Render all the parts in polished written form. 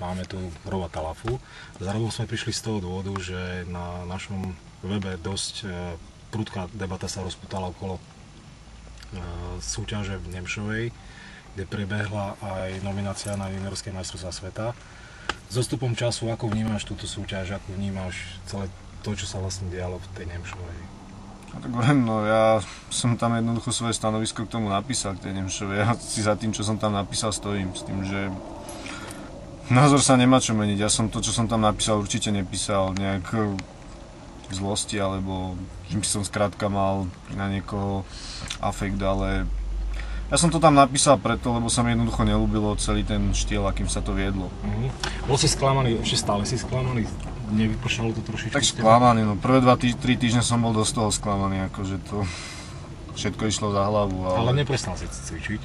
máme tu Roba Talafu. Za Robom sme prišli z toho dôvodu, že na našom webe dosť prudká debata sa rozputala okolo súťaže v Nemšovej, kde prebehla aj nominácia na juniorské majstrovstvá sveta. S odstupom času, ako vnímaš túto súťaž, ako vnímaš celé to, čo sa vlastne dialo v tej Nemšovej? Tak no ja som tam jednoducho svoje stanovisko k tomu napísal, k tej Nemšovej. Ja si za tým, čo som tam napísal, stojím. S tým, že názor sa nemá čo meniť. Ja som to, čo som tam napísal, určite nepísal nejak v zlosti, alebo že by som skrátka mal na niekoho afekt, ale ja som to tam napísal preto, lebo sa mi jednoducho neľúbilo celý ten štýl, akým sa to viedlo. Bol si sklamaný, ešte stále si sklamaný? Nevypršalo to trošičku? Tak sklamaný, no prvé 2-3 týždne som bol dosť toho sklamaný, akože to všetko išlo za hlavu. Ale neprestal si cvičiť?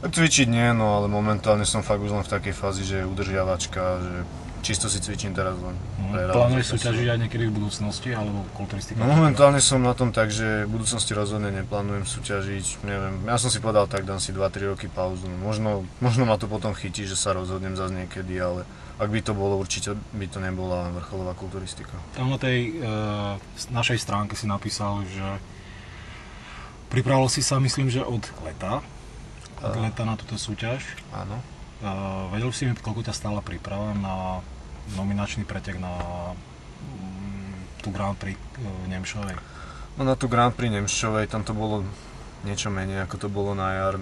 Tak cvičiť nie, no ale momentálne som fakt už len v takej fázi, že je udržiavačka, že čisto si cvičím teraz len. Plánuješ súťažiť aj niekedy v budúcnosti, alebo kulturistika? No momentálne som na tom tak, že v budúcnosti rozhodne neplánujem súťažiť, neviem, ja som si povedal tak, dám si 2-3 roky pauzu, možno ma to potom chytí, že sa rozhodnem zase niekedy, ale ak by to bolo, určite by to nebola vrcholová kulturistika. Tam na tej našej stránke si napísal, že pripravil si sa, myslím, že od leta na túto súťaž. Áno. Vedel si mi, koľko ťa stála príprava na nominačný pretek na tú Grand Prix v Nemšovej? No na tú Grand Prix Nemšovej, tam to bolo niečo menej, ako to bolo na jar.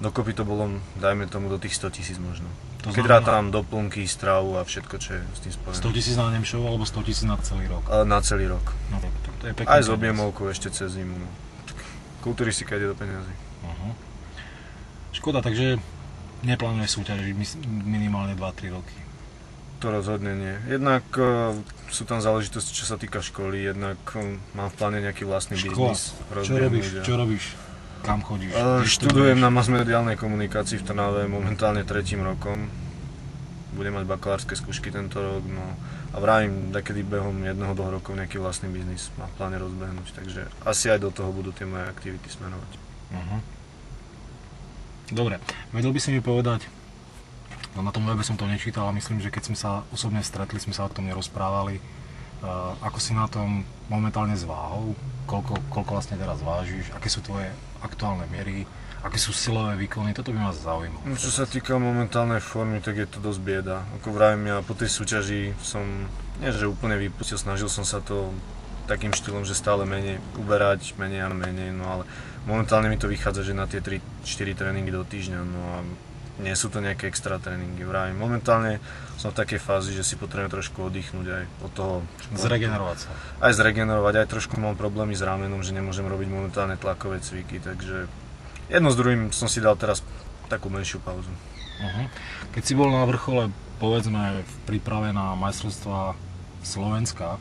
Dokopy to bolo, dajme tomu, do tých 100 000 možno. Keď rátam doplnky, stravu a všetko, čo je s tým spojené. 100 000 na Nemšovu alebo 100 000 na celý rok? Na celý rok. No, to je pekný. Aj s objemovkou ešte cez zimu. No. Kulturistika ide do peniazy. Škoda, takže neplánuješ súťažiť minimálne 2-3 roky? To rozhodne nie. Jednak sú tam záležitosti, čo sa týka školy, jednak mám v pláne nejaký vlastný biznis. Čo robíš? Kam chodíš? Študujem na masmediálnej komunikácii v Trnave momentálne 3. rokom. Budem mať bakalárske skúšky tento rok, no a vravím, takedy behom 1-2 rokov nejaký vlastný biznis mám v pláne rozbehnúť, takže asi aj do toho budú tie moje aktivity smerovať. Dobre, vedel by si mi povedať, no na tom webe som to nečítal a myslím, že keď sme sa osobne stretli, sme sa o tom nerozprávali, ako si na tom momentálne s váhou, koľko vlastne teraz vážiš, aké sú tvoje aktuálne miery, aké sú silové výkony, toto by ma zaujímalo. No, čo sa týka momentálnej formy, tak je to dosť bieda. Ako vravím, ja po tej súťaži som, nie že úplne vypustil, snažil som sa to takým štýlom, že stále menej uberať, menej a menej, no ale momentálne mi to vychádza, že na tie 3-4 tréningy do týždňa, no a nie sú to nejaké extra tréningy, vravím. Momentálne som v takej fázi, že si potrebujem trošku oddychnúť aj od toho. Zregenerovať sa. Aj zregenerovať, aj trošku mám problémy s ramenom, že nemôžem robiť momentálne tlakové cviky, takže jedno s druhým som si dal teraz takú menšiu pauzu. Keď si bol na vrchole, povedzme v príprave na majstrovstvá Slovenska,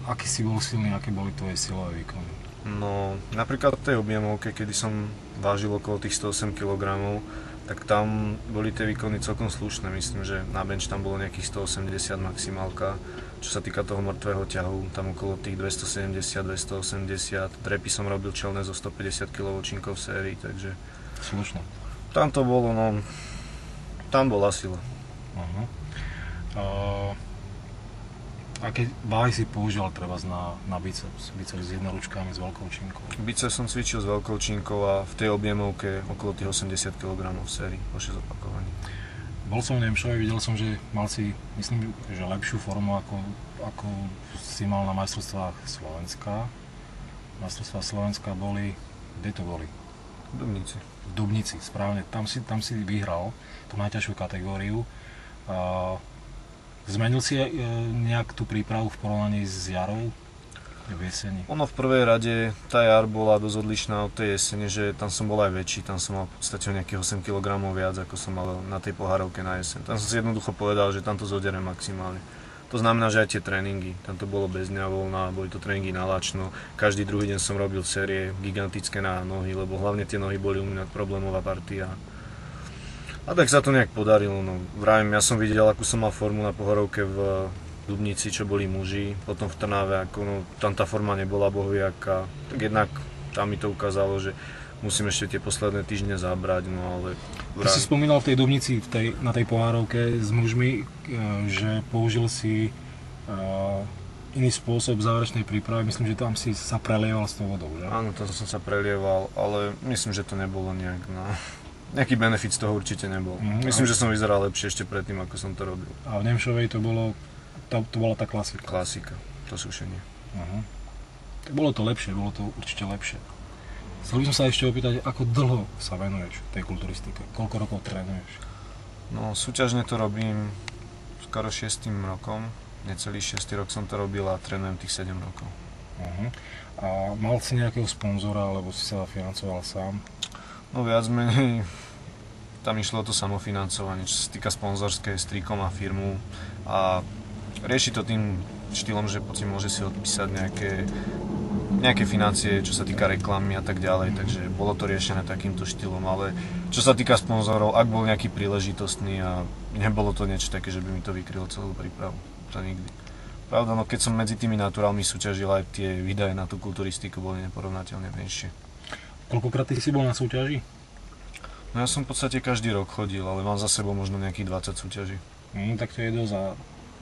aký si bol silný, aké boli tvoje silové výkony? No, napríklad v tej objemovke, kedy som vážil okolo tých 108 kg, tak tam boli tie výkony celkom slušné. Myslím, že na bench tam bolo nejakých 180 maximálka. Čo sa týka toho mŕtvého ťahu, tam okolo tých 270, 280. Drepy som robil čelné zo 150 kg činkov v sérii, takže... Slušné. Tam to bolo, no... Tam bola sila. Aké váhy si používal treba na biceps? Biceps s jednoručkami, s veľkou činkou? Biceps som cvičil s veľkou činkou a v tej objemovke okolo tých 80 kg v sérii, po 6 opakovaní. Bol som v Nemšove, videl som, že mal si, myslím, že lepšiu formu, ako si mal na majstrovstvách Slovenska. Majstrovstvá Slovenska boli, kde to boli? V Dubnici. V Dubnici, správne. Tam si vyhral tú najťažšiu kategóriu. Zmenil si nejak tú prípravu v porovnaní s jarou v jeseni? Ono v prvej rade, tá jar bola dosť odlišná od tej jesene, že tam som bol aj väčší, tam som mal v podstate nejakých 8 kg viac, ako som mal na tej pohárovke na jeseň. Tam som si jednoducho povedal, že tam to zoderem maximálne. To znamená, že aj tie tréningy, tam to bolo bez dňa voľná, boli to tréningy na lačno. Každý druhý deň som robil série gigantické na nohy, lebo hlavne tie nohy boli u mňa problémová partia. A tak sa to nejak podarilo, no vravím, ja som videl, akú som mal formu na pohorovke v Dubnici, čo boli muži, potom v Trnave, ako, no, tam tá forma nebola bohviaká, tak jednak tam mi to ukázalo, že musím ešte tie posledné týždne zabrať, no ale... Ty si spomínal v tej Dubnici, na tej pohárovke s mužmi, že použil si iný spôsob záverečnej prípravy. Myslím, že tam si sa prelieval s tou vodou, že? Áno, tam som sa prelieval, ale myslím, že to nebolo nejak na... Nejaký benefit z toho určite nebol. Myslím, že som vyzeral lepšie ešte predtým, ako som to robil. A v Nemšovej to bola tá klasika. Klasika, to sušenie. Tak bolo to lepšie, bolo to určite lepšie. Chcel by som sa ešte opýtať, ako dlho sa venuješ tej kulturistike? Koľko rokov trénuješ? No, súťažne to robím skoro 6 rokom. Necelý 6 rok som to robil a trénujem tých 7 rokov. A mal si nejakého sponzora, alebo si sa financoval sám? No viac menej, tam išlo o to samofinancovanie, čo sa týka sponzorské, strikom a firmu a rieši to tým štýlom, že si môže si odpísať nejaké financie, čo sa týka reklamy a tak ďalej, takže bolo to riešené takýmto štýlom, ale čo sa týka sponzorov, ak bol nejaký príležitostný a nebolo to niečo také, že by mi to vykrylo celú prípravu, to nikdy. Pravda, no keď som medzi tými naturálmi súťažil, aj tie výdaje na tú kulturistiku boli neporovnateľne menšie. Koľkokrát ty si bol na súťaži? No ja som v podstate každý rok chodil, ale mám za sebou možno nejakých 20 súťaží. Tak to je dosť a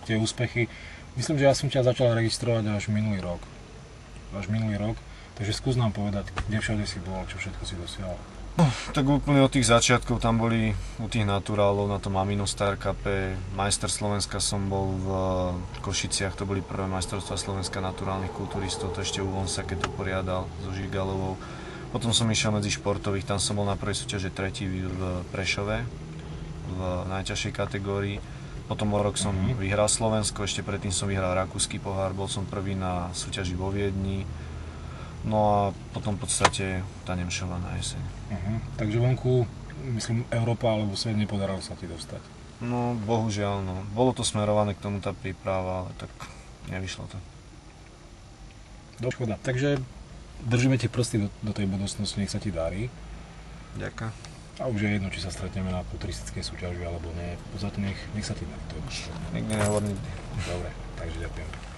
tie úspechy. Myslím, že ja som ťa začal registrovať až minulý rok. Takže skús nám povedať, kde všade si bol, čo všetko si dosiahol. No, tak úplne od tých začiatkov tam boli u tých naturálov na tom Amino Star Cupe, majster Slovenska som bol v Košiciach, to boli prvé majstrovstvá Slovenska naturálnych kulturistov, to ešte u Vonsa, keď to poriadal so Žigalovou. Potom som išiel medzi športových, tam som bol na prvej súťaže tretí v Prešove, v najťažšej kategórii. Potom o rok som vyhral Slovensko, ešte predtým som vyhral Rakúsky pohár, bol som prvý na súťaži vo Viedni. No a potom v podstate tá Nemšova na jeseň. Takže vonku, myslím, Európa alebo svet nepodarilo sa ti dostať? No, bohužiaľ, no. Bolo to smerované k tomu tá príprava, ale tak nevyšlo to. Škoda. Takže držíme ti prsty do tej budúcnosti, nech sa ti darí. Ďakujem. A už je jedno, či sa stretneme na kulturistickej súťaži alebo nie. V podstate nech sa ti darí. Nikdy nehovor nikdy. Dobre, takže ďakujem.